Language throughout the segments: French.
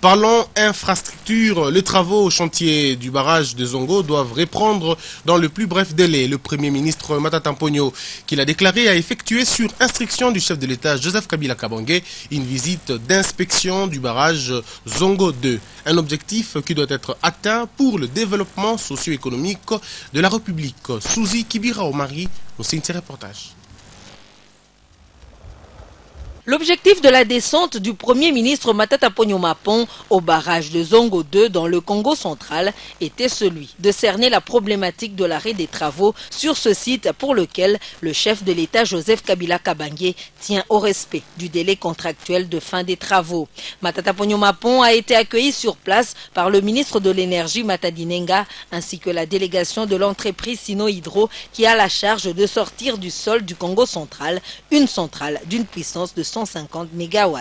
Parlons infrastructure. Les travaux au chantier du barrage de Zongo doivent reprendre dans le plus bref délai. Le Premier ministre Matata Ponyo, qui l'a déclaré, a effectué sur instruction du chef de l'État Joseph Kabila Kabange une visite d'inspection du barrage Zongo 2. Un objectif qui doit être atteint pour le développement socio-économique de la République. Souzi Kibira Omari nous signe ce reportage. L'objectif de la descente du Premier ministre Matata Ponyo Mapon au barrage de Zongo 2 dans le Congo central était celui de cerner la problématique de l'arrêt des travaux sur ce site pour lequel le chef de l'État Joseph Kabila Kabange tient au respect du délai contractuel de fin des travaux. Matata Ponyo Mapon a été accueilli sur place par le ministre de l'Énergie Matadi Nenga ainsi que la délégation de l'entreprise Sino Hydro qui a la charge de sortir du sol du Congo central une centrale d'une puissance de 150 MW.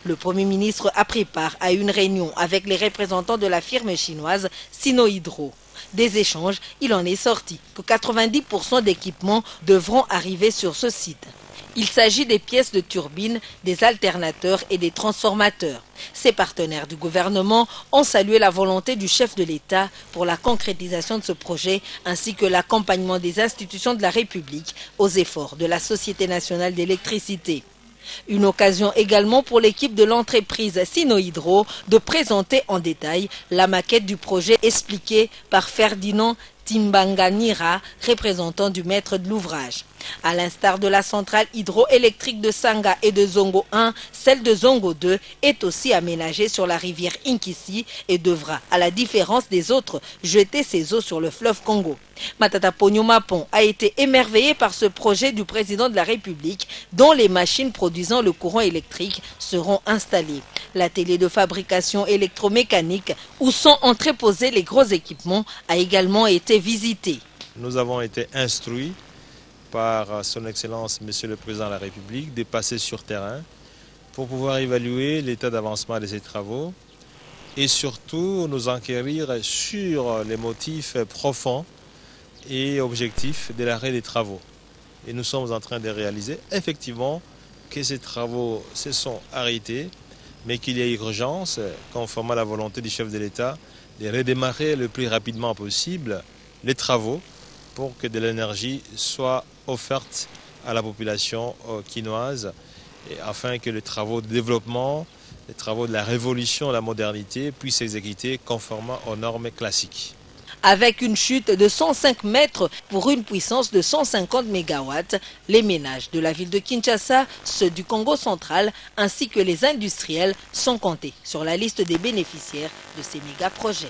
Le Premier ministre a pris part à une réunion avec les représentants de la firme chinoise Sino Hydro. Des échanges, il en est sorti que 90% d'équipements devront arriver sur ce site. Il s'agit des pièces de turbine, des alternateurs et des transformateurs. Ces partenaires du gouvernement ont salué la volonté du chef de l'État pour la concrétisation de ce projet ainsi que l'accompagnement des institutions de la République aux efforts de la Société nationale d'électricité. Une occasion également pour l'équipe de l'entreprise Sino Hydro de présenter en détail la maquette du projet expliquée par Ferdinand Timbanganira, représentant du maître de l'ouvrage. À l'instar de la centrale hydroélectrique de Sanga et de Zongo 1, celle de Zongo 2 est aussi aménagée sur la rivière Inkisi et devra, à la différence des autres, jeter ses eaux sur le fleuve Congo. Matata Ponyo Mapon a été émerveillé par ce projet du président de la République dont les machines produisant le courant électrique seront installées. L'atelier de fabrication électromécanique où sont entreposés les gros équipements a également été visité. Nous avons été instruits par son Excellence Monsieur le Président de la République de passer sur terrain pour pouvoir évaluer l'état d'avancement de ces travaux et surtout nous enquérir sur les motifs profonds et objectifs de l'arrêt des travaux. Et nous sommes en train de réaliser effectivement que ces travaux se sont arrêtés, mais qu'il y a urgence, conformément à la volonté du chef de l'État, de redémarrer le plus rapidement possible les travaux pour que de l'énergie soit offerte à la population quinoise et afin que les travaux de développement, les travaux de la révolution, de la modernité puissent s'exécuter conformément aux normes classiques. Avec une chute de 105 mètres pour une puissance de 150 MW, les ménages de la ville de Kinshasa, ceux du Congo central ainsi que les industriels sont comptés sur la liste des bénéficiaires de ces méga-projets.